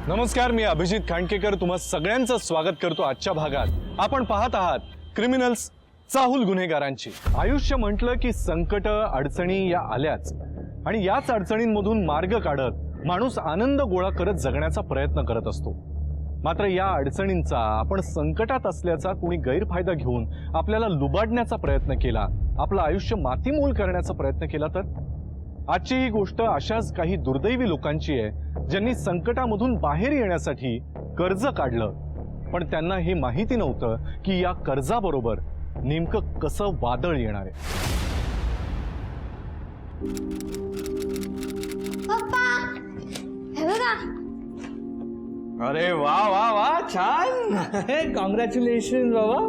नमस्कार, मी अभिजित खांडकेकर तुम्हा सगळ्यांचं स्वागत करतो आजच्या भागात. आपण पाहत आहात क्रिमिनल्स, चाहूल गुन्हेगारांची. आयुष्य म्हटलं की संकट अडचणी या आल्याच आणि याच अडचणींमधून मार्ग काढत माणूस आनंद गोळा करत जगण्याचा प्रयत्न करत असतो. मात्र या अडचणींचा आपण संकटात असल्याचा कोणी गैरफायदा घेऊन आपल्याला लुबाडण्याचा प्रयत्न केला, आपलं आयुष्य मातीमोल करण्याचा प्रयत्न केला तर? आजची ही गोष्ट अशाच काही दुर्दैवी लोकांची आहे ज्यांनी संकटामधून बाहेर येण्यासाठी कर्ज काढलं, पण त्यांना हे माहिती नव्हतं की या कर्जाबरोबर नेमकं कसं वादळ येणार आहे. पप्पा हे बघा. अरे वा वा वा, छान. कॉंग्रॅच्युलेशन बाबा.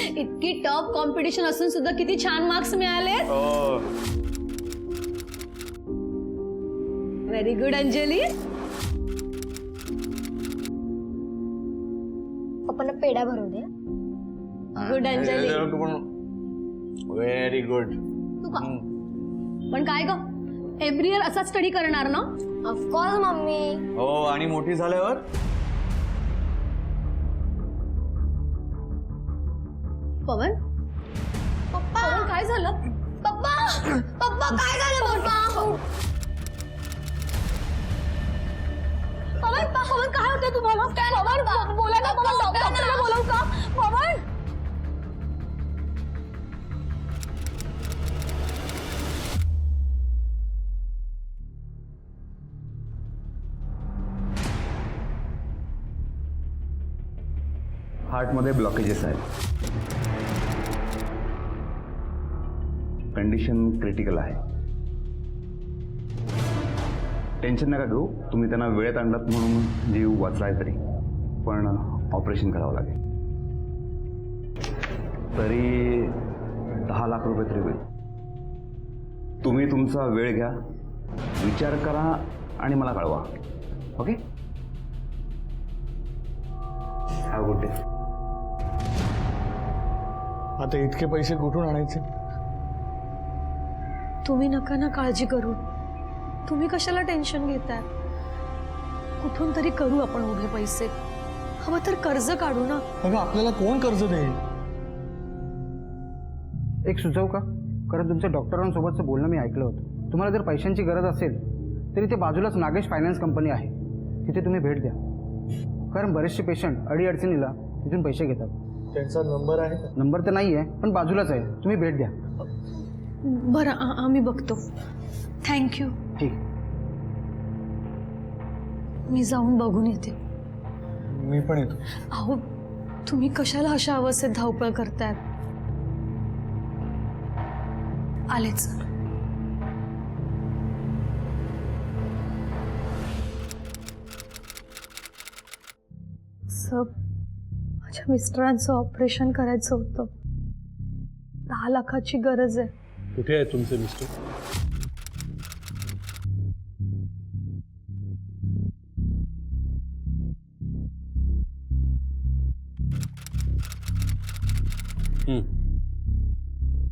इतकी टॉप कॉम्पिटिशन असून सुद्धा किती छान मार्क्स मिळाले. Very good Anjali. पप्पाला पेढा भरू दे. गुड अंजली. Very good. तू का पण काय ग, एव्हरी इयर असा स्टडी करणार ना? Of course mummy. हो, आणि मोठी झाल्यावर पवन. पप्पा पवन काय झालं? पप्पा पप्पा काय झालं? पप्पा पवन पवन काय होतं तुम्हाला? पवन बोला ना. पवन डॉक्टरला बोलवू का? पवन हार्टमध्ये ब्लॉकेजेस आहेत. कंडिशन क्रिटिकल आहे. टेन्शन नका घेऊ. तुम्ही त्यांना वेळेत आणलात म्हणून जीव वाचलाय तरी, पण ऑपरेशन करावं लागेल. तरी 10 लाख रुपये तरी होईल. तुम्ही तुमचा वेळ घ्या, विचार करा आणि मला कळवा. ओके? Have good day. आता इतके पैसे कुठून आणायचे? तुम्ही नका ना काळजी करू. तुम्ही कशाला टेन्शन घेताय? कुठून तरी करू आपण उभे पैसे. हवं तर कर्ज काढू ना. अगं आपल्याला कोण कर्ज देईल? एक सुचव का? कारण तुमच्या डॉक्टरांसोबतचं बोलणं मी ऐकलं होतं. तुम्हाला जर पैशांची गरज असेल तरी ते बाजूलाच नागेश फायनान्स कंपनी आहे, तिथे तुम्ही भेट द्या. कारण बरेचसे पेशंट अडीअडचणीला तिथून पैसे घेतात. त्यांचा नंबर आहे का? नंबर तर नाही आहे, पण बाजूलाच आहे, तुम्ही भेट द्या. बरं, आम्ही बघतो. थँक्यू. ठीक. मी जाऊन बघून येते. मी पण येतो. अहो, तुम्ही कशाला अशा अवस्थेत धावपळ करतायत? आलेच. माझ्या मिस्टरांचं ऑपरेशन करायचं होतं. 10 लाखाची गरज आहे. कुठे आहे तुमचे मिस्टर?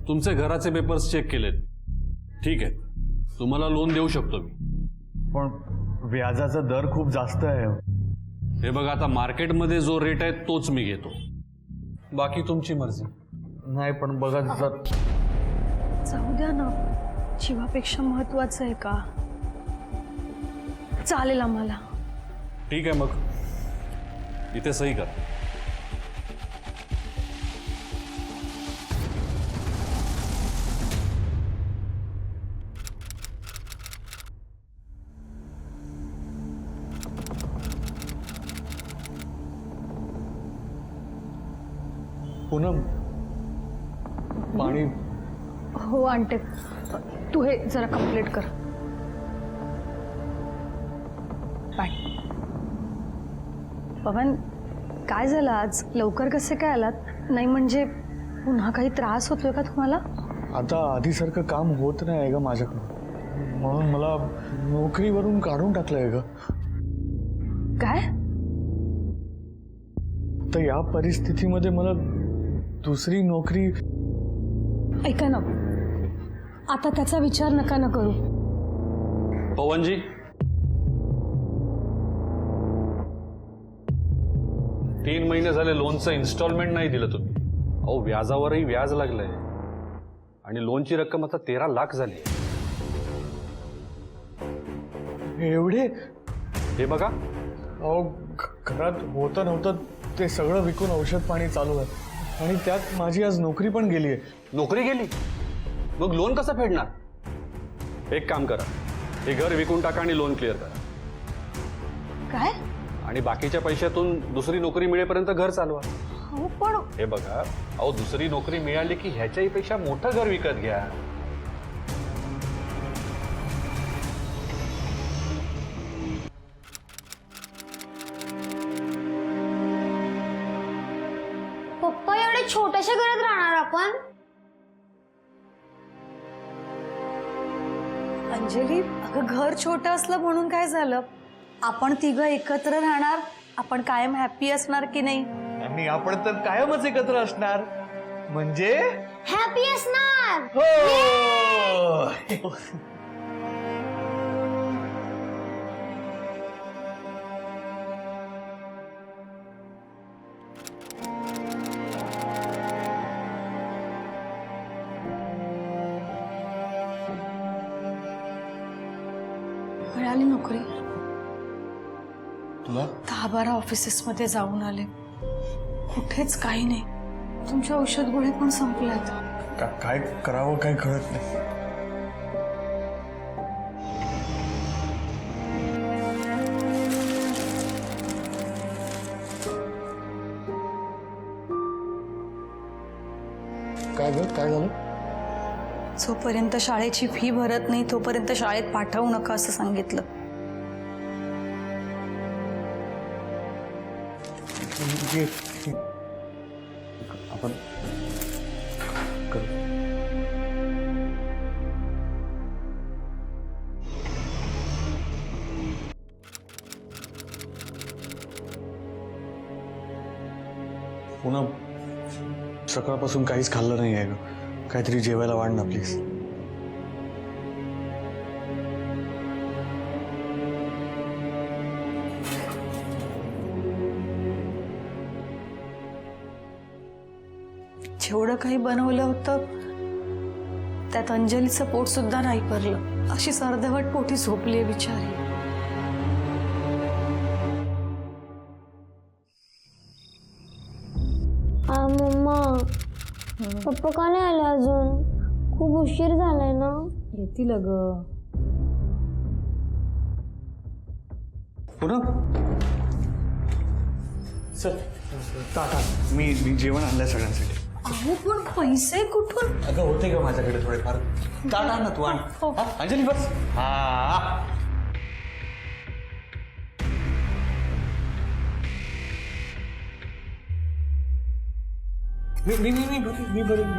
तुमचे घराचे पेपर्स चेक केलेत. ठीक आहे, तुम्हाला लोन देऊ शकतो मी. पण व्याजाचा दर खूप जास्त आहे. हे बघा, आता मार्केटमध्ये जो रेट आहे तोच मी घेतो. बाकी तुमची मर्जी. नाही पण बघा, जर जाऊ द्या ना. जीवापेक्षा महत्वाचं आहे का? चालेल आम्हाला. ठीक आहे, मग इथे सही कर. पूनम, पाणी. हो आणते. तू हे जरा कंप्लीट कर. बाय. पवन, काय झालं आज? लवकर कसे काय आलात? नाही म्हणजे पुन्हा काही त्रास होतोय का तुम्हाला? आता आधीसारखं काम होत नाही आहे ग माझ्याकडून, म्हणून मला नोकरीवरून काढून टाकलंय ग. काय? तर या परिस्थितीमध्ये मला दुसरी नोकरी. ऐका ना, आता त्याचा विचार नका ना करू. पवनजी, 3 महिने झाले लोनचं इन्स्टॉलमेंट नाही दिलं तुम्ही. अहो व्याजावरही व्याज लागलंय आणि लोनची रक्कम आता 13 लाख झाली. एवढे? हे बघा. अहो घरात होतं नव्हतं ते सगळं विकून औषध पाणी चालू आहे आणि त्यात माझी आज नोकरी पण गेली आहे. नोकरी गेली मग लोन कसं फेडणार? एक काम करा, हे घर विकून टाका आणि लोन क्लिअर करा काय? आणि बाकीच्या पैशातून दुसरी नोकरी मिळेपर्यंत घर चालवा. हो पण हे बघा, अहो दुसरी नोकरी मिळाली की ह्याच्याही पेक्षा मोठं घर विकत घ्या. पप्पा एवढ्या छोट्याशा घरात राहणार आपण? अंजली, अगं घर छोटं असलं म्हणून काय झालं? आपण तिघं एकत्र राहणार, आपण कायम हॅप्पी असणार की नाही? आणि आपण तर कायमच एकत्र असणार. म्हणजे हॅपी असणार. हो. मिळाली नोकरी. तुला 10-12 ऑफिसेसमध्ये जाऊन आले, कुठेच काही नाही. तुमच्या औषध गोळ्या पण संपल्यात. काय करावं काही कळत नाही. काय झालं? जोपर्यंत शाळेची फी भरत नाही तोपर्यंत शाळेत पाठवू नका असं सांगितलं. आपण पुन्हा सकाळपासून काहीच खाल्लं नाही आहे ग. काहीतरी जेवायला वाढ ना प्लीज. जेवढं काही बनवलं होतं त्यात अंजलीचं पोट सुद्धा नाही भरलं. अशी अर्धवट पोटी झोपली बिचारी. मम्मा, पप्पा का नाही आले अजून? खूप उशीर झालाय ना. येतील ग. पुन्हा चल ताटा. मी जेवण आणलंय सगळ्यांसाठी. अहो पण पैसे कुठून? अगं होते का माझ्याकडे थोडेफार. ताटा ना तू आण. हा, अंजली बस. हा मी बरेन.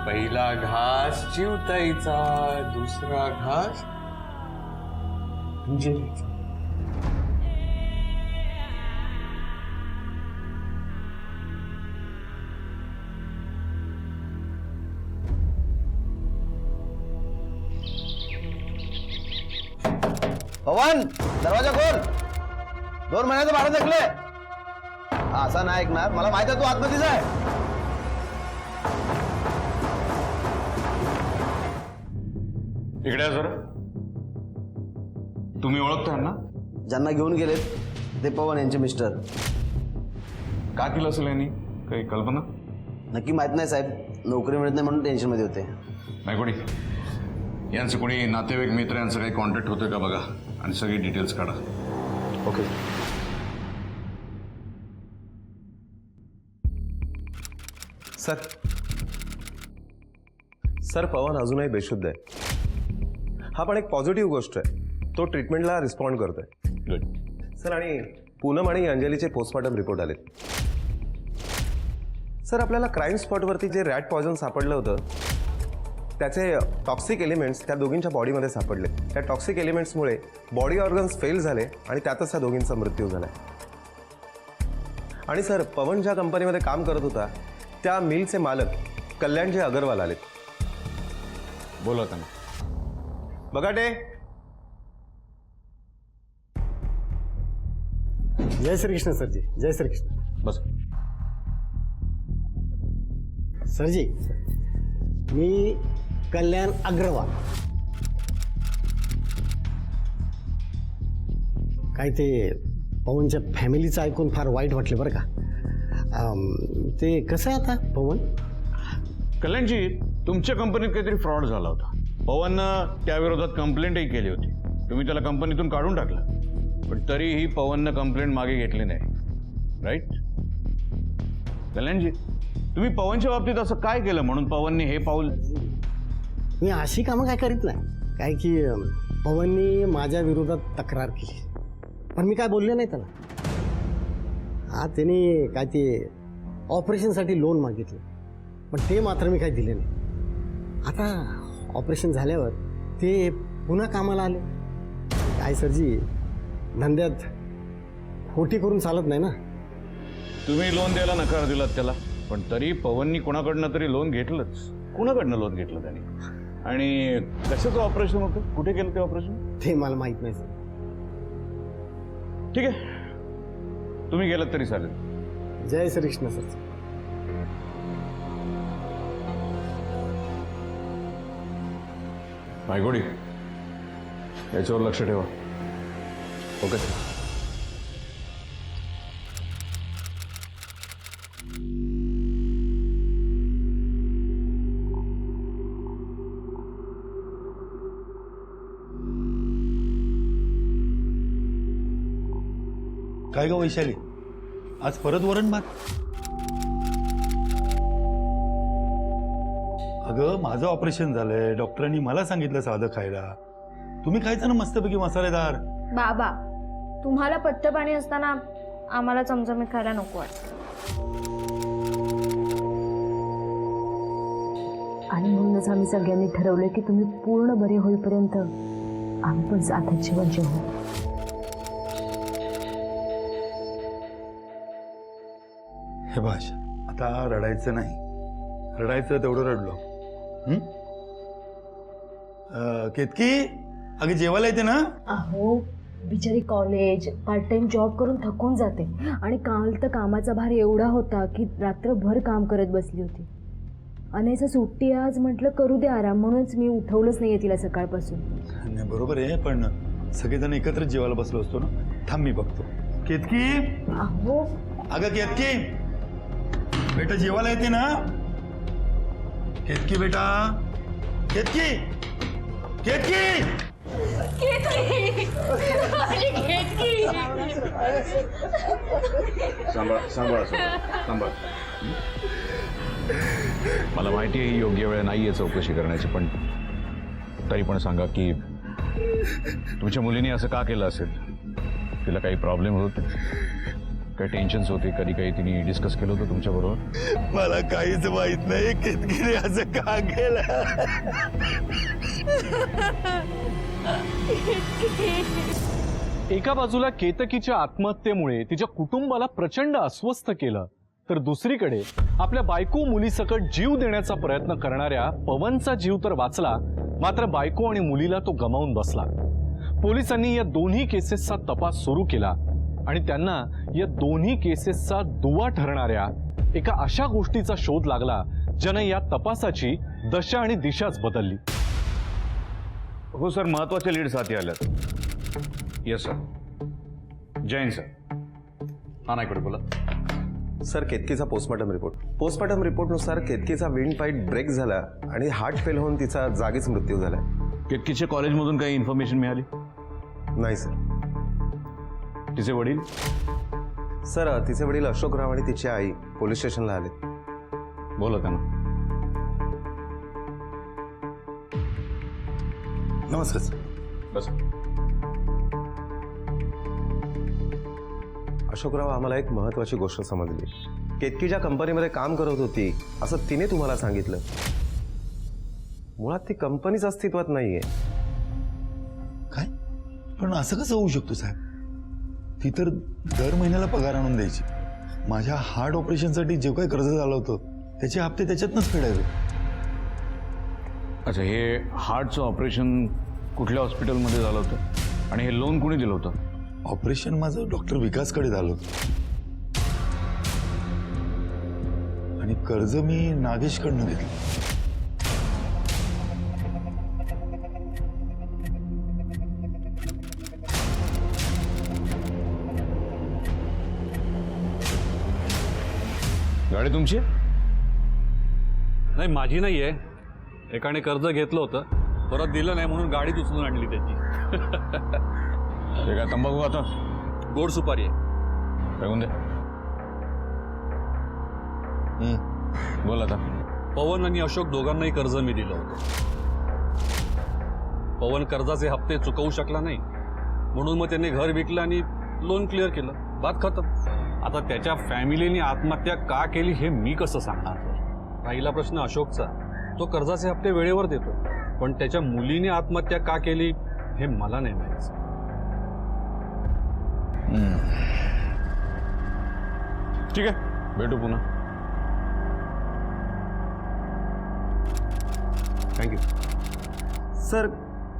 पहिला घास चिवताईचा, दुसरा घास अंजलीचा. पवन, दरवाजा खोल. 2 महिन्याचं भाडं देखले. असा नाही ऐकणार. मला माहित आहे तू आतमध्येच आहे. इकडे या जरा. तुम्ही ओळखता ना? ज्यांना घेऊन गेलेत ते पवन यांचे मिस्टर. का केलं असेल यांनी? काही कल्पना? नक्की माहित नाही साहेब. नोकरी मिळत नाही म्हणून टेन्शनमध्ये होते. नाही कोणी यांचं कोणी नातेवाईक मित्र यांचं काही कॉन्टॅक्ट होतोय का बघा आणि सगळी डिटेल्स काढा. ओके. सर पवन अजूनही बेशुद्ध आहे. हा पण एक पॉझिटिव्ह गोष्ट आहे. तो ट्रीटमेंटला रिस्पॉन्ड करतोय. गुड. सर आणि पूनम आणि अंजलीचे पोस्टमॉर्टम रिपोर्ट आले. सर आपल्याला क्राईम स्पॉटवरती जे रॅट पॉयझन सापडलं होतं त्याचे टॉक्सिक एलिमेंट्स त्या दोघींच्या बॉडीमध्ये सापडले. त्या टॉक्सिक एलिमेंट्समुळे बॉडी ऑर्गन्स फेल झाले आणि त्यातच त्या दोघींचा मृत्यू झाला. आणि सर पवन ज्या कंपनीमध्ये काम करत होता त्या मिलचे मालक कल्याणजी अगरवाल आलेत. बोला त्यांना. बघाटे. जय श्री कृष्ण सर जी. जय श्री कृष्ण. बस. सरजी, मी कल्याण अग्रवाल. काय ते पवनच्या फॅमिलीचं ऐकून फार वाईट वाटलं बरं का. ते कसं आहे आता पवन? कल्याणजी, तुमच्या कंपनीत काहीतरी फ्रॉड झाला होता. पवननं त्याविरोधात कंप्लेंटही केली होती. तुम्ही त्याला कंपनीतून काढून टाकलं, पण तरीही पवननं कंप्लेंट मागे घेतली नाही. राईट? कल्याणजी, तुम्ही पवनच्या बाबतीत असं काय केलं म्हणून पवनने हे पाऊल? मी अशी कामं काय करीत नाही. काय की पवननी माझ्या विरोधात तक्रार केली, पण मी काय बोलले नाही त्याला. हा, त्याने काय ते ऑपरेशनसाठी लोन मागितलं, पण ते मात्र मी काय दिले नाही. आता ऑपरेशन झाल्यावर ते पुन्हा कामाला आले. काय सरजी, धंद्यात खोटी करून चालत नाही ना. तुम्ही लोन द्यायला नकार दिलात त्याला, पण तरी पवननी कोणाकडनं तरी लोन घेतलंच. कुणाकडनं लोन घेतलं त्याने? आणि कशाचं ऑपरेशन होतं? कुठे केलं ते ऑपरेशन? ते मला माहित नाही सर. ठीक आहे, तुम्ही गेलात तरी चालेल. जय श्री कृष्ण सर. नायगोडी, याच्यावर लक्ष ठेवा. ओके. काय ग वैशाली, आज परत वरण भात? अगं, माझं ऑपरेशन झालंय. डॉक्टरांनी मला सांगितलं साधं खायला. तुम्ही खायचं ना मस्तपैकी मसालेदार. बाबा, तुम्हाला पथ्य पाणी असताना आम्हाला चमचमीत खायला नको वाटतं. आणि म्हणूनच आम्ही सगळ्यांनी ठरवलं की तुम्ही पूर्ण बरे होईपर्यंत आम्ही पण साधं जेवण जेवू. हे भाष, आता रडायचं नाही. रडायचं तेवढं रडलो. केतकी, अगं जेवायला येते ना? अहो, बिचारी कॉलेज पार्ट टाइम जॉब करून थकून जाते, आणि काल तर कामाचा भार एवढा होता की रात्रभर काम करत बसली होती. अनेसा सुट्टी आज, म्हटलं करू दे आराम, म्हणूनच मी उठवलंच नाहीये तिला सकाळपासून. नाही, बरोबर आहे, पण सगळेजण एकत्रच जेवायला बसलो असतो ना. थांब, मी बघतो. केतकी, अहो अगं केतकी बेटा, जेवायला येते ना? केतकी बेटा, केतकी, केतकी. सांभाळ. मला माहिती आहे योग्य वेळ नाहीये चौकशी करण्याची, पण तरी पण सांगा की तुमच्या मुलीने असं का केलं असेल? तिला काही प्रॉब्लेम होते, काही टेन्शन्स होते, कधी काही तिने डिस्कस केलं होतं तुमच्या बरोबर? मला काहीच माहित नाही केतकीने असं का केलं. एका बाजूला केतकीच्या आत्महत्येमुळे तिच्या कुटुंबाला प्रचंड अस्वस्थ केलं, तर दुसरीकडे आपल्या बायको मुलीसकट जीव देण्याचा प्रयत्न करणाऱ्या पवनचा जीव तर वाचला, मात्र बायको आणि मुलीला तो गमावून बसला. पोलिसांनी या दोन्ही केसेसचा तपास सुरू केला आणि त्यांना या दोन्ही केसेसचा दुवा ठरणाऱ्या एका अशा गोष्टीचा शोध लागला ज्याने या तपासाची दशा आणि दिशाच बदलली. हो सर, महत्वाचे लीड्स हाती आल्यात. Yes sir. जैन सर. हा, नायकडे बोला. सर, केतकीचा पोस्टमॉर्टम रिपोर्टनुसार केतकीचा विंड पाईट ब्रेक झाला आणि हार्ट फेल होऊन तिचा जागीच मृत्यू झाला. केतकीच्या कॉलेजमधून काही इन्फॉर्मेशन मिळाली? नाही सर. तिचे वडील? सर, तिचे वडील अशोकराव आणि तिची आई पोलीस स्टेशनला आले. बोला त्यांना. नमस्कार सर. बस. अशोकराव, आम्हाला एक महत्वाची गोष्ट समजली. केतकी ज्या कंपनीमध्ये काम करत होती असं तिने तुम्हाला सांगितलं. मुळात ती कंपनीच अस्तित्वात नाहीये. काय? पण असं कसं होऊ शकतो साहेब? ती तर दर महिन्याला पगार आणून द्यायची. माझ्या हार्ट ऑपरेशनसाठी जे काही कर्ज झालं होतं त्याचे हप्ते त्याच्यातनंच फेडायचे. अच्छा, हे हार्टचं ऑपरेशन कुठल्या हॉस्पिटलमध्ये झालं होतं आणि हे लोन कुणी दिलं होतं? ऑपरेशन माझं डॉक्टर विकासकडे झालं होतं. आणि कर्ज मी नागेशकडनं घेतलं. गाडी तुमची? नाही, माझी नाही आहे. एकाने कर्ज घेतलं होतं, परत दिलं नाही म्हणून गाडीत उचलून आणली त्याची. ते काय तंबाखू आता गोड सुपारी आहे. बघून दे. बोल आता. पवन आणि अशोक दोघांनाही कर्ज मी दिलं होतं. पवन कर्जाचे हप्ते चुकवू शकला नाही म्हणून मग त्यांनी घर विकलं आणि लोन क्लिअर केलं. बात खतम. आता त्याच्या फॅमिलीने आत्महत्या का केली हे मी कसं सांगणार? राहिला प्रश्न अशोकचा. तो कर्जाचे हप्ते वेळेवर देतो, पण त्याच्या मुलीने आत्महत्या का केली हे मला नाही माहिती. ठीक आहे, भेटू पुन्हा. Thank you sir.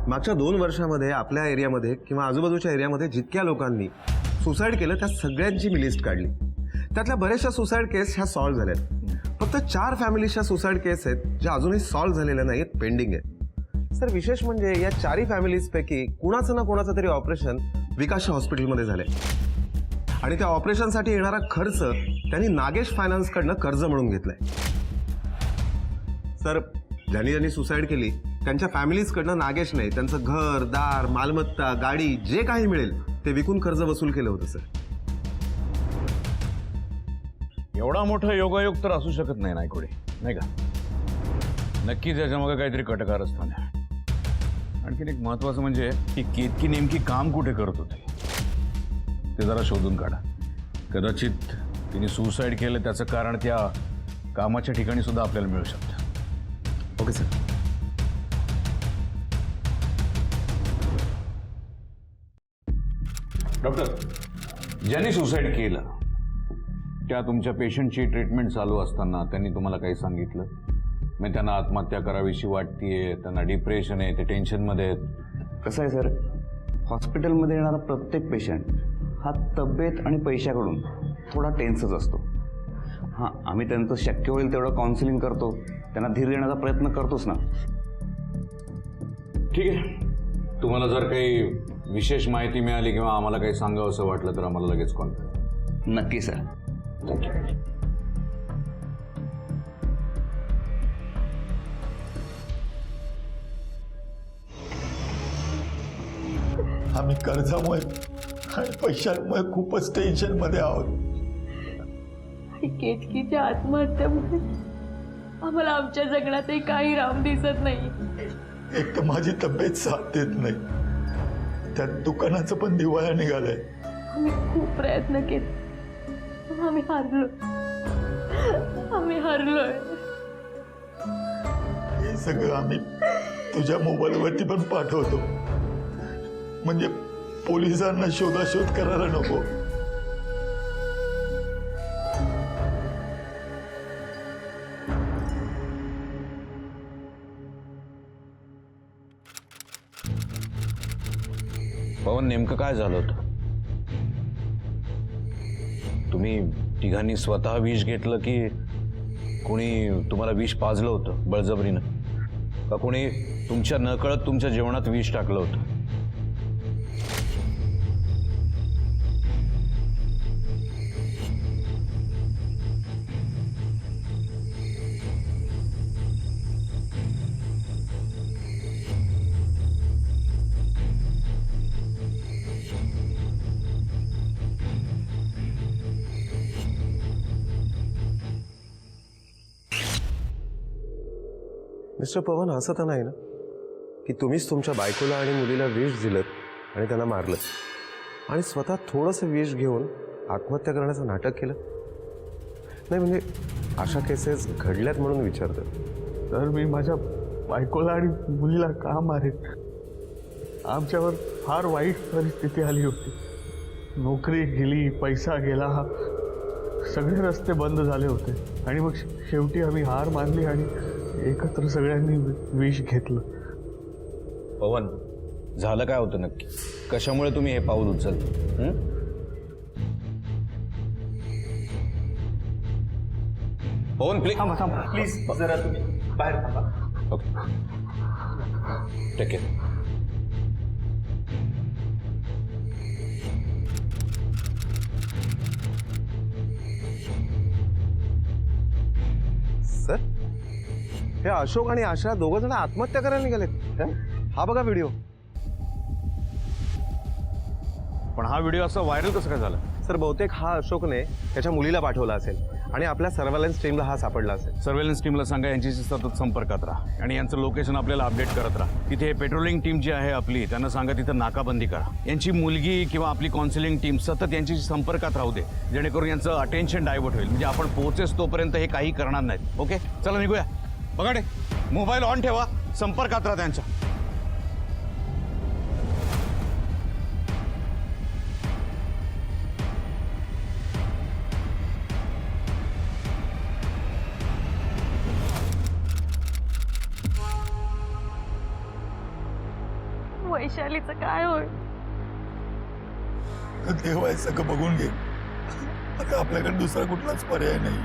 मागच्या 2 वर्षामध्ये आपल्या एरियामध्ये किंवा आजूबाजूच्या एरियामध्ये जितक्या लोकांनी सुसाईड केलं त्या सगळ्यांची मी लिस्ट काढली. त्यातल्या बऱ्याचशा सुसाईड केस ह्या सॉल्व्ह झाल्यात. फक्त 4 फॅमिलीच्या सुसाईड केस आहेत ज्या अजूनही सॉल्व्ह झालेल्या नाहीत, पेंडिंग आहेत. सर विशेष म्हणजे या 4ही फॅमिलीजपैकी कुणाचं ना कुणाचं तरी ऑपरेशन विकासच्या हॉस्पिटलमध्ये झालंय आणि त्या ऑपरेशनसाठी येणारा खर्च त्यांनी नागेश फायनान्सकडनं कर्ज म्हणून घेतलाय. सर ज्यांनी सुसाईड केली त्यांच्या फॅमिलीजकडनं नागेशने त्यांचं घर, दार, मालमत्ता, गाडी जे काही मिळेल ते विकून कर्ज वसूल केलं होतं. सर एवढा मोठा योगायोग तर असू शकत नाही नायकोडे, नाही का? नक्कीच याच्यामागे काहीतरी कटकारस्थान आहे. आणखीन एक महत्वाचं म्हणजे की केतकी नेमकी काम कुठे करत होती ते जरा शोधून काढा. कदाचित तिने सुसाईड केलं त्याचं कारण त्या कामाच्या ठिकाणी सुद्धा आपल्याला मिळू शकतं. Okay sir. डॉक्टर, ज्यांनी सुसाईड केलं त्या तुमच्या पेशंटची ट्रीटमेंट चालू असताना त्यांनी तुम्हाला काही सांगितलं? मग त्यांना आत्महत्या करावीशी वाटतीये, त्यांना डिप्रेशन आहे, ते टेन्शनमध्ये आहेत? कसं आहे सर, हॉस्पिटलमध्ये येणारा प्रत्येक पेशंट हा तब्येत आणि पैशाकडून थोडा टेन्सच असतो. हां, आम्ही त्यांचं शक्य होईल तेवढं काउन्सिलिंग करतो, त्यांना धीर देण्याचा प्रयत्न करतोच ना. ठीक आहे, तुम्हाला जर काही विशेष माहिती मिळाली किंवा आम्हाला काही सांगावं असं वाटलं तर आम्हाला लगेच कॉल करा. नक्की सर. थँक्यू. आम्ही कर्जामुळे आणि पैशांमुळे खूपच टेन्शनमध्ये आहोत. आणि केतकीच्या आत्महत्येमुळे आम्हाला आमच्या जगण्यातही काही राम दिसत नाही. एक तर माझी तब्येत साथ देत नाही, त्यात दुकानाचं पण दिवाळा निघालाय. आम्ही खूप प्रयत्न केले, आम्ही हरलोय. हे सगळं आम्ही तुझ्या मोबाईलवरती पण पाठवतो, म्हणजे पोलिसांना शोधाशोध करायला नको. पवन, नेमकं काय झालं होतं? तुम्ही तिघांनी स्वतः विष घेतलं की कोणी तुम्हाला विष पाजलं होतं बळजबरीनं, का कोणी तुमच्या नकळत तुमच्या जेवणात विष टाकलं होतं? मिस्टर पवन, असं तर नाही ना की तुम्हीच तुमच्या बायकोला आणि मुलीला विष दिलं आणि त्यांना मारलं आणि स्वतः थोडंसं विष घेऊन आत्महत्या करण्याचं नाटक केलं? नाही म्हणजे अशा केसेस घडल्यात म्हणून विचारतो. तर मी माझ्या बायकोला आणि मुलीला का मारेन? आमच्यावर फार वाईट परिस्थिती आली होती. नोकरी गेली, पैसा गेला, सगळे रस्ते बंद झाले होते आणि मग शेवटी आम्ही हार मानली आणि एकत्र सगळ्यांनी विष घेतलं. पवन, झालं काय होतं नक्की? कशामुळे तुम्ही हे पाऊल उचललं? पवन प्लीज थांबा थांबा प्लीज जरा तुम्ही बाहेर थांबा. Okay take care. सर हे अशोक आणि आशा दोघं जण आत्महत्या करायला निघालेत. हा बघा व्हिडिओ. पण हा व्हिडिओ असा व्हायरल कसं काय झाला? सर बहुतेक हा अशोकने त्याच्या मुलीला पाठवला असेल आणि आपल्या सर्व्हेलन्स टीमला हा सापडला असेल. सर्वेलन्स टीमला सांगा यांच्याशी सतत संपर्कात राहा आणि यांचं लोकेशन आपल्याला अपडेट करत राहा. तिथे पेट्रोलिंग टीम जी आहे आपली त्यांना सांगा तिथं नाकाबंदी करा. यांची मुलगी किंवा आपली काउन्सिलिंग टीम सतत यांच्याशी संपर्कात राहू दे जेणेकरून यांचं अटेन्शन डायव्हर्ट होईल. म्हणजे आपण पोहोचेस तोपर्यंत हे काही करणार नाहीत. ओके चला निघूया. बघा रे मोबाईल ऑन ठेवा, संपर्कात राहा त्यांच्या. वैशालीचं काय होईल? देवा हे सगळं बघून घे. आता आपल्याकडे दुसरा कुठलाच पर्याय नाही.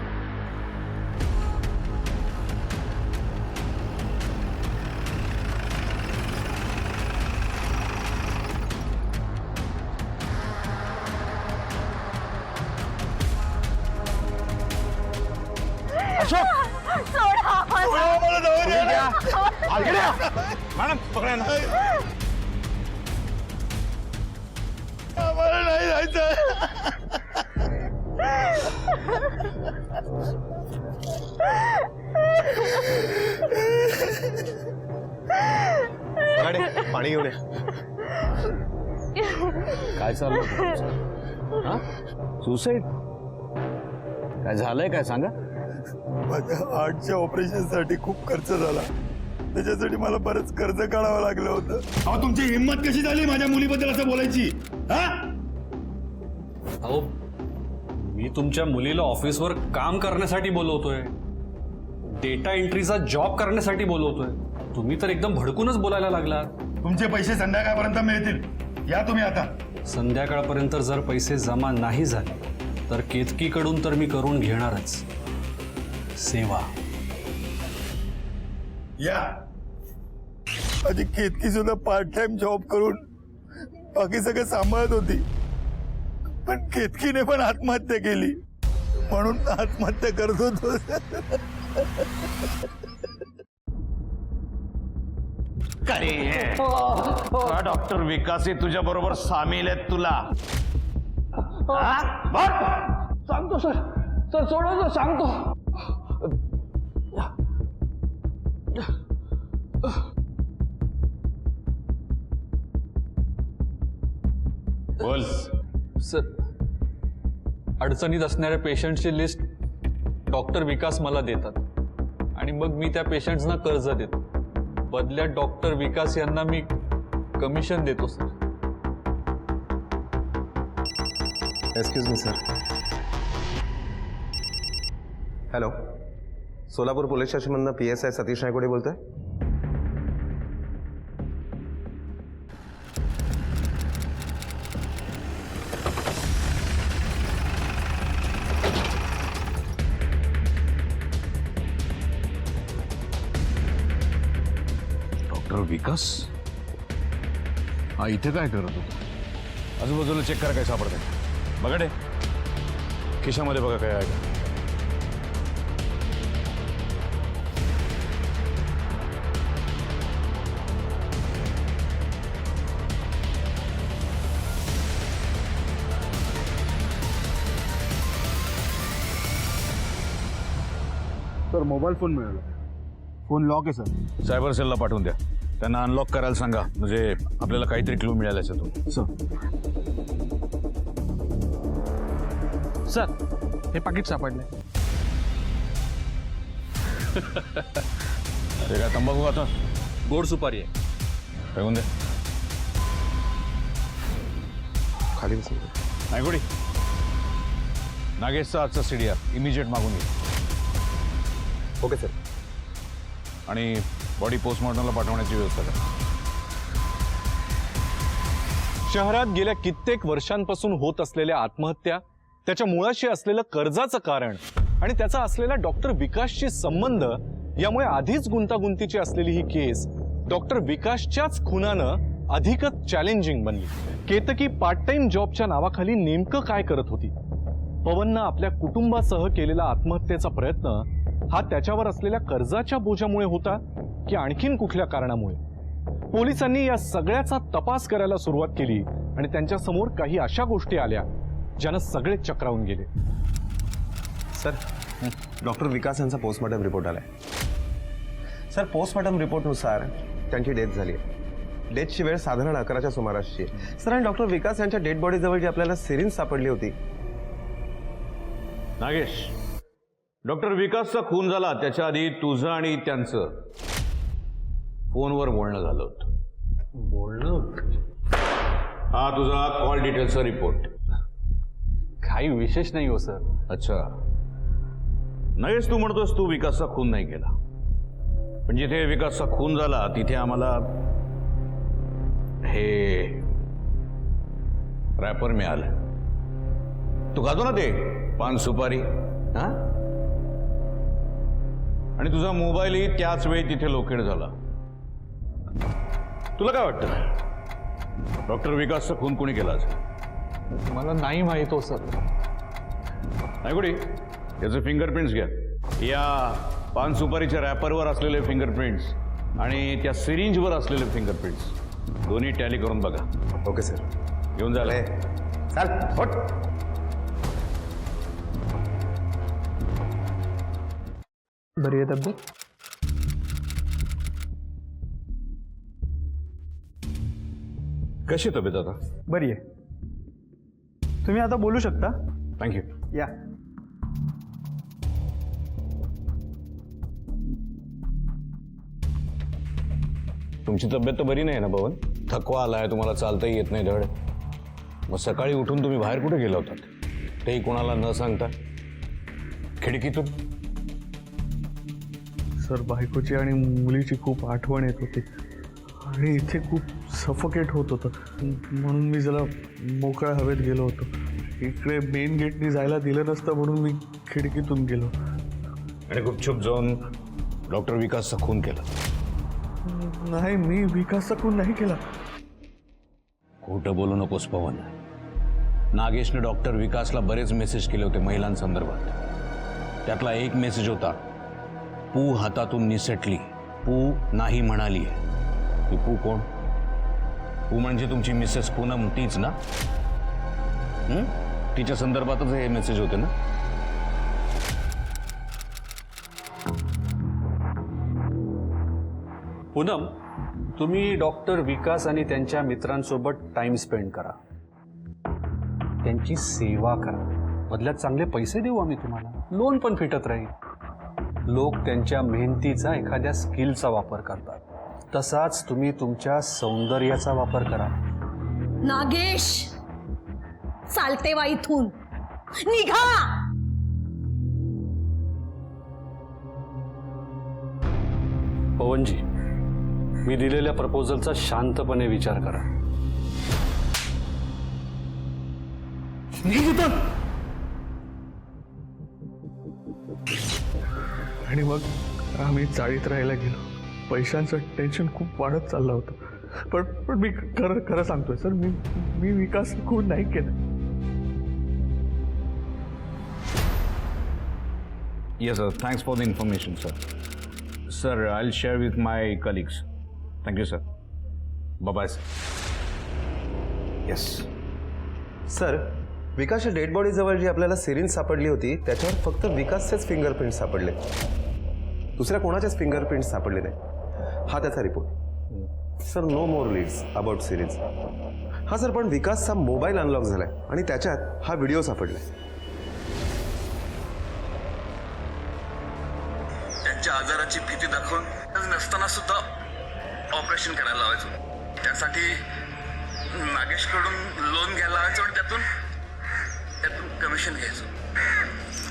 सोड हा मॅडम पकडा ना. आम्हाला नाही जायचं. पाणी घेऊन ये. काय चाललं हा? सुसाईड काय झालंय काय सांगा? माझ्या हार्टच्या ऑपरेशनसाठी खूप खर्च झाला. त्याच्यासाठी मला बरंच कर्ज काढावं लागलं होतं. अहो तुमची हिंमत कशी झाली माझ्या मुलीबद्दल असं बोलायची? हा अहो मी तुमच्या मुलीला ऑफिसवर काम करण्यासाठी बोलवतोय, डेटा एंट्रीचा जॉब करण्यासाठी बोलवतोय. तुम्ही तर एकदम भडकूनच बोलायला लागला. तुमचे पैसे संध्याकाळपर्यंत मिळतील. या तुम्ही आता. संध्याकाळपर्यंत जर पैसे जमा नाही झाले तर केतकीकडून तर मी करून घेणारच सेवा. या माझी केतकी सुद्धा पार्ट टाइम जॉब करून बाकी सगळं सांभाळत होती. पण केतकीने पण आत्महत्या केली म्हणून आत्महत्या करत होतो. डॉक्टर विकासी तुझ्या बरोबर सामील आहेत तुला. सांगतो सर. सर सोडा सांगतो. बोल. सर अडचणीत असणाऱ्या पेशंटची लिस्ट डॉक्टर विकास मला देतात आणि मग मी त्या पेशंट्सना कर्ज देतो. बदल्यात डॉक्टर विकास यांना मी कमिशन देतो sir. Excuse me sir. Hello, Solapur police स्टेशनमधनं PSI सतीश नायकोडे बोलतोय. डॉक्टर विकास हा इथे काय करत होता? आजूबाजूला चेक करा काय सापडतंय. बघा रे खिशामध्ये बघा काय आहे का. सर मोबाईल फोन मिळाला. फोन लॉक आहे सर. सायबर सेलला पाठवून द्या. त्यांना अनलॉक करायला सांगा म्हणजे आपल्याला काहीतरी क्लू मिळाला याच्यातून. सर हे पाकिट सापडले. ते काय तंबाखू आता गोड सुपारी आहे. फेकून दे. खाली बसून. नायकोडी नागेशचा आजचा CDR इमिजिएट मागून घे. Okay sir. आणि बॉडी पोस्टमॉर्टमला पाठवण्याची व्यवस्था करा. शहरात गेल्या कित्येक वर्षांपासून होत असलेल्या आत्महत्या, त्याच्या मुळाशी असलेलं कर्जाचं कारण आणि त्याचा असलेला डॉक्टर विकासशी संबंध यामुळे आधीच गुंतागुंतीची असलेली ही केस डॉक्टर विकासच्याच खुनानं अधिकच चॅलेंजिंग बनली. केतकी पार्ट टाइम जॉबच्या नावाखाली नेमकं काय करत होती? पवननं आपल्या कुटुंबासह केलेला आत्महत्येचा प्रयत्न हा त्याच्यावर असलेल्या कर्जाच्या बोजामुळे होता की आणखीन कुठल्या कारणामुळे? पोलिसांनी या सगळ्याचा तपास करायला सुरुवात केली आणि त्यांच्या समोर काही अशा गोष्टी आल्या ज्यानं सगळे चक्रावून गेले. सर, डॉक्टर विकास यांचा पोस्टमॉर्टम रिपोर्ट आलाय. सर, पोस्टमॉर्टम रिपोर्टनुसार त्यांची डेथ झाली आहे. डेथची वेळ साधारण 11च्या सुमारासची आहे. सर, आणि डॉक्टर विकास यांच्या डेड बॉडीजवळ जी आपल्याला सिरिंज सापडली होती. नागेश, डॉक्टर विकासचा खून झाला त्याच्या आधी तुझं आणि त्यांचं फोनवर बोलणं झालं होतं. हा तुझा कॉल डिटेल्सचा रिपोर्ट. काही विशेष नाही हो सर. अच्छा, नागेश, तू म्हणतोस तू विकासचा खून नाही केला, पण जिथे विकासचा खून झाला तिथे आम्हाला हे रॅपर मिळालं. तू खातो ना ते पान सुपारी, हा? आणि तुझा मोबाईलही त्याच वेळी तिथे लोकेट झाला. तुला काय वाटतं, डॉक्टर विकासचा खून कोणी केला असेल? मला नाही माहित हो सर. नायगुडी, याचे फिंगरप्रिंट्स घ्या. या पान सुपारीच्या रॅपरवर असलेले फिंगरप्रिंट्स आणि त्या सिरिंजवर असलेले फिंगरप्रिंट्स दोन्ही टॅली करून बघा. Okay sir. घेऊन झालंय. चल, होट. बरी आहे तब्येत? कशी तब्येत आता? बरी आहे. तुम्ही आता बोलू शकता. थँक्यू. या. तुमची तब्येत तर बरी नाही ना पवन? थकवा आलाय, तुम्हाला चालताही येत नाही धड. मग सकाळी उठून तुम्ही बाहेर कुठे गेला होतात, तेही कोणाला न सांगता? खिडकीतून? सर, बायकोची आणि मुलीची खूप आठवण येत होती आणि इथे खूप सफोकेट होत होतं, म्हणून मी जरा मोकळ्या हवेत गेलो होतो. इकडे मेन गेटनी जायला दिलं नसतं म्हणून मी खिडकीतून गेलो. आणि गुपचूप जाऊन डॉक्टर विकासचा खून केला? नाही, मी विकासचा खून नाही केला. खोटं बोलू नकोस पवन. नागेशने डॉक्टर विकासला बरेच मेसेज केले होते महिलांसंदर्भात. त्यातला एक मेसेज होता, पू हातातून निसटली, पू नाही म्हणाली. ती पू कोण? पू म्हणजे तुमची मिसेस पूनम, तीच ना? तिच्या संदर्भातच हे मेसेज होते ना? पूनम, तुम्ही डॉक्टर विकास आणि त्यांच्या मित्रांसोबत टाइम स्पेंड करा, त्यांची सेवा करा. बदल्यात चांगले पैसे देऊ आम्ही तुम्हाला, लोन पण फिटत राहील. लोक त्यांच्या मेहनतीचा एखाद्या स्किलचा वापर करतात, तसाच तुम्ही तुमच्या सौंदर्याचा वापर करा. नागेश, चालते वा इथून, निघा. पवनजी, मी दिलेल्या प्रपोजलचा शांतपणे विचार करा. आणि मग आम्ही चाळीत राहायला गेलो. पैशांचं टेन्शन खूप वाढत चाललं होतं. पण मी खरं सांगतोय सर, मी विकास खून नाही केला. Yes, sir. Thanks for the information, sir. Sir, I'll share with my colleagues. Thank you, sir. Bye-bye, sir. Yes. Sir, विकासच्या डेड बॉडी जवळ जी आपल्याला सिरिंज सापडली होती त्याच्यावर फक्त विकासचेच फिंगरप्रिंट सापडले, दुसऱ्या कोणाचेच फिंगरप्रिंट सापडले नाही. हा त्याचा report. Sir, no more leads about syringe. हा सर, पण विकासचा मोबाईल अनलॉक झालाय आणि त्याच्यात हा व्हिडिओ सापडलाय. त्यांच्या आजाराची भीती दाखवून नसताना सुद्धा ऑपरेशन करायला लावायचो. त्यासाठी नागेशकडून लोन घ्यायला लावायचो आणि त्यातून कमिशन घ्यायचो.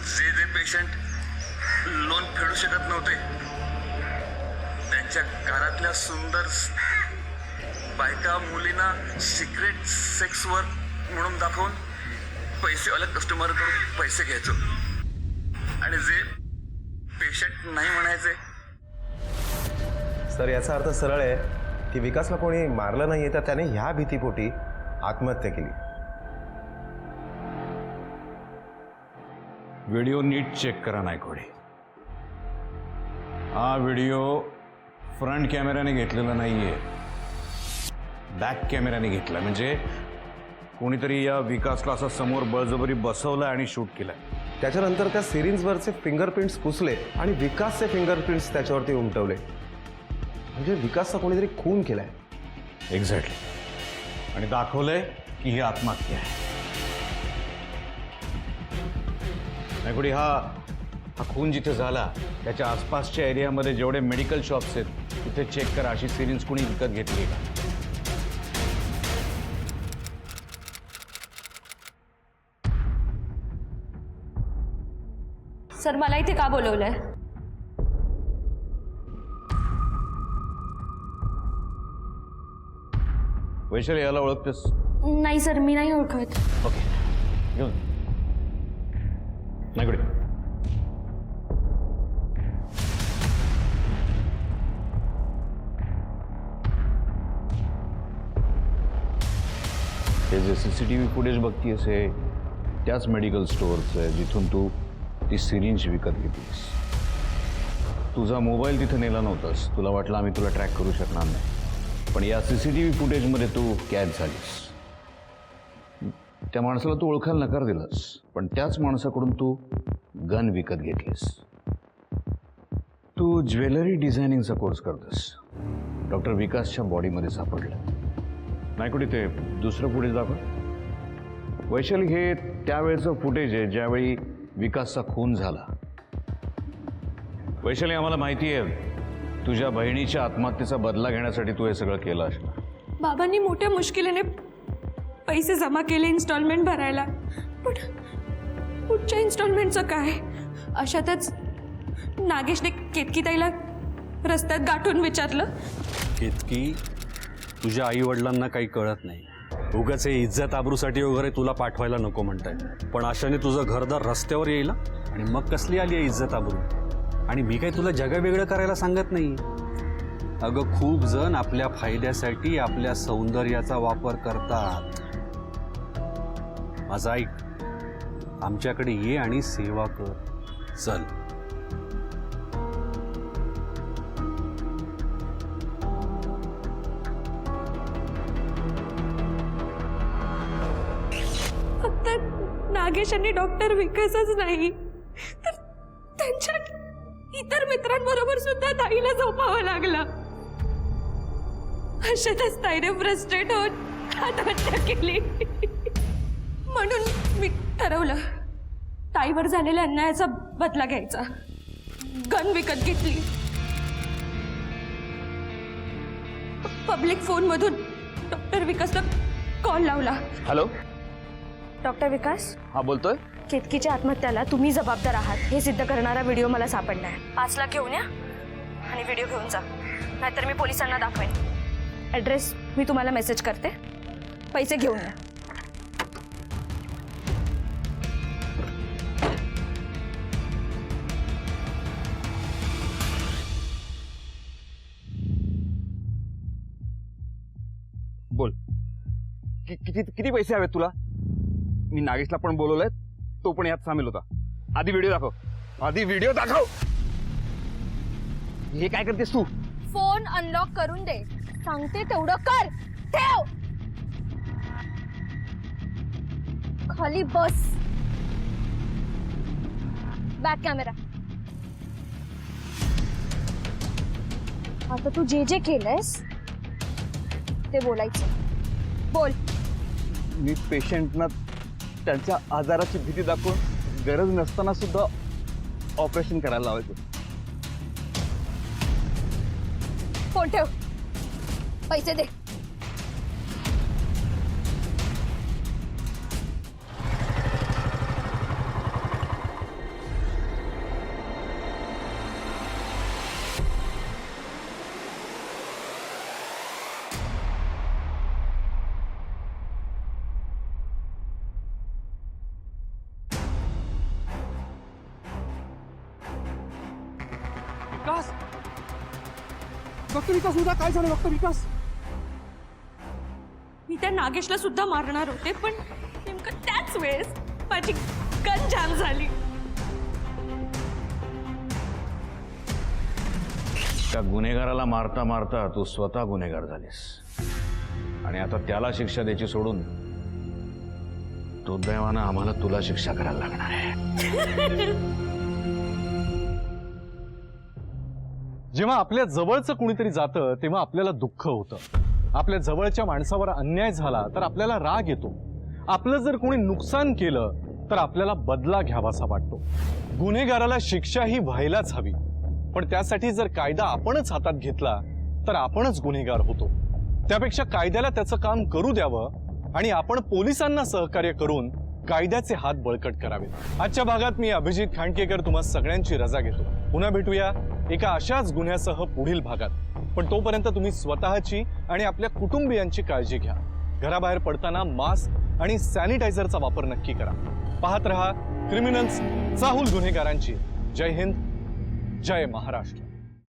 जे जे पेशंट लोन फेडू शकत नव्हते त्यांच्या घरातल्या सुंदर बायका मुलींना सिक्रेट सेक्स वर्क म्हणून दाखवून पैसेवाल्या कस्टमरकडून पैसे घ्यायचो. आणि जे पेशंट नाही म्हणायचे. सर याचा अर्थ सरळ आहे की विकासला कोणी मारलं नाहीये, तर त्याने ह्या भीतीपोटी आत्महत्या केली. व्हिडिओ नीट चेक करा नायकोडे. हा व्हिडिओ फ्रंट कॅमेऱ्याने घेतलेला नाहीये, बॅक कॅमेऱ्याने घेतला. म्हणजे कोणीतरी या विकासला असं समोर बळजबरी बसवलं आणि शूट केलं. त्याच्यानंतर त्या सिरिंजवरचे फिंगरप्रिंट्स पुसले आणि विकासचे फिंगरप्रिंट्स त्याच्यावरती उमटवले. म्हणजे विकासचा कोणीतरी खून केलाय. एक्झॅक्टली. आणि दाखवलंय की ही आत्महत्या आहे. नायकोडी, हा खून जिथे झाला त्याच्या आसपासच्या एरियामध्ये जेवढे मेडिकल शॉप्स आहेत तिथे चेक करा, अशी सिरिंज कुणी विकत घेतली का? सर मला इथे का बोलवलंय? वैशाली, याला ओळखतेस? नाही सर, मी नाही ओळखत. ओके, घेऊन नायकोडी. हे जे CCTV फुटेज बघतीयस हे त्याच मेडिकल स्टोअरचं आहे जिथून तू ती सिरिंज विकत घेतलीस. तुझा मोबाईल तिथे नेला नव्हतास. तुला वाटलं आम्ही तुला ट्रॅक करू शकणार नाही, पण या CCTV फुटेजमध्ये तू कॅद झालीस. त्या माणसाला तू ओळखायला नकार दिलास, पण त्याच माणसाकडून तू गन विकत घेतलीस. तू ज्वेलरी डिझायनिंगचा कोर्स करतोस. डॉक्टर विकासच्या बॉडीमध्ये सापडलं. नायकोडी, ते दुसरं फुटेज दाखव. वैशाली, हे त्यावेळेचं फुटेज आहे ज्यावेळी विकासचा खून झाला. वैशाली, आम्हाला माहिती आहे तुझ्या बहिणीच्या आत्महत्येचा बदला घेण्यासाठी तू हे सगळं केलं असणार. बाबांनी मोठ्या मुश्किलीने पैसे जमा केले इन्स्टॉलमेंट भरायला, पण पुढच्या इन्स्टॉलमेंटचं काय? अशातच नागेशने केतकीताईला रस्त्यात गाठून विचारलं, केतकी, तुझ्या आई वडिलांना काही कळत नाही. उगाच हे इज्जत आबरूसाठी वगैरे तुला पाठवायला नको म्हणताय, पण अशाने तुझं घरदार रस्त्यावर येईल आणि मग कसली आली आहे इज्जत आबरू? आणि मी काही तुला जगा वेगळं करायला सांगत नाही. अगं, खूप जण आपल्या फायद्यासाठी आपल्या सौंदर्याचा वापर करतात. माझं ऐक, आमच्याकडे ये आणि सेवा कर. चल. फक्त नागेश आणि डॉक्टर विकासच नाही तर त्यांच्या इतर मित्रांबरोबर सुद्धा ताईला झोपावं लागलं. अशातच ताईने फ्रस्ट्रेट होत आत्महत्या केली. म्हणून मी ठरवलं ताईवर झालेल्या अन्यायाचा बदला घ्यायचा. गन विकत घेतली. पब्लिक फोन मधून डॉक्टर विकासला कॉल लावला. हॅलो, डॉक्टर विकास, हा बोलतोय. केतकीच्या आत्महत्याला तुम्ही जबाबदार आहात हे सिद्ध करणारा व्हिडिओ मला सापडलाय. 5 लाख घेऊन या आणि व्हिडिओ घेऊन जा, नाहीतर मी पोलिसांना दाखवेन. ॲड्रेस मी तुम्हाला मेसेज करते. पैसे घेऊन या. बोल, किती किती पैसे हवेत तुला? मी नागेशला पण बोलवलंय, तो पण यात सामील होता. आधी व्हिडिओ दाखव, आधी व्हिडिओ दाखव. हे काय करतेस तू? फोन अनलॉक करून दे. सांगते तेवढं कर. ठेव. खाली बस. Back camera. आता तू जे जे केलंयस ते बोलायचं. बोल. मी पेशंटना त्यांच्या आजाराची भीती दाखवून गरज नसताना सुद्धा ऑपरेशन करायला लावायचं. फोन ठेव. पैसे दे. डॉक्टर विकास उद्या काय झालं डॉक्टर विकास? मी त्या नागेशला सुद्धा मारणार होते, पण नेमकं त्याच वेळेस माझी गन जाम झाली. त्या गुन्हेगाराला मारता मारता तू स्वतः गुन्हेगार झालीस आणि आता त्याला शिक्षा द्यायची सोडून दुर्दैवानं आम्हाला तुला शिक्षा करायला लागणार आहे. जेव्हा आपल्या जवळचं कुणीतरी जातं तेव्हा आपल्याला दुःख होतं. आपल्या जवळच्या माणसावर अन्याय झाला तर आपल्याला राग येतो. आपलं जर कोणी नुकसान केलं तर आपल्याला बदला घ्यावासा वाटतो. गुन्हेगाराला शिक्षा ही व्हायलाच हवी, पण त्यासाठी जर कायदा आपणच हातात घेतला तर आपणच गुन्हेगार होतो. त्यापेक्षा कायद्याला त्याचं काम करू द्यावं आणि आपण पोलिसांना सहकार्य करून कायद्याचे हात बळकट करावेत. आजच्या भागात मी अभिजित खांडकेकर तुम्हा सगळ्यांची रजा घेतो. पुन्हा भेटूया एका अशाच गुन्ह्यासह पुढील भागात. पण तोपर्यंत तुम्ही स्वतःची आणि आपल्या कुटुंबियांची काळजी घ्या. घराबाहेर पडताना मास्क आणि सॅनिटायझरचा वापर नक्की करा. पाहत रहा क्रिमिनल्स चाहूल गुन्हेगारांची. जय हिंद, जय महाराष्ट्र.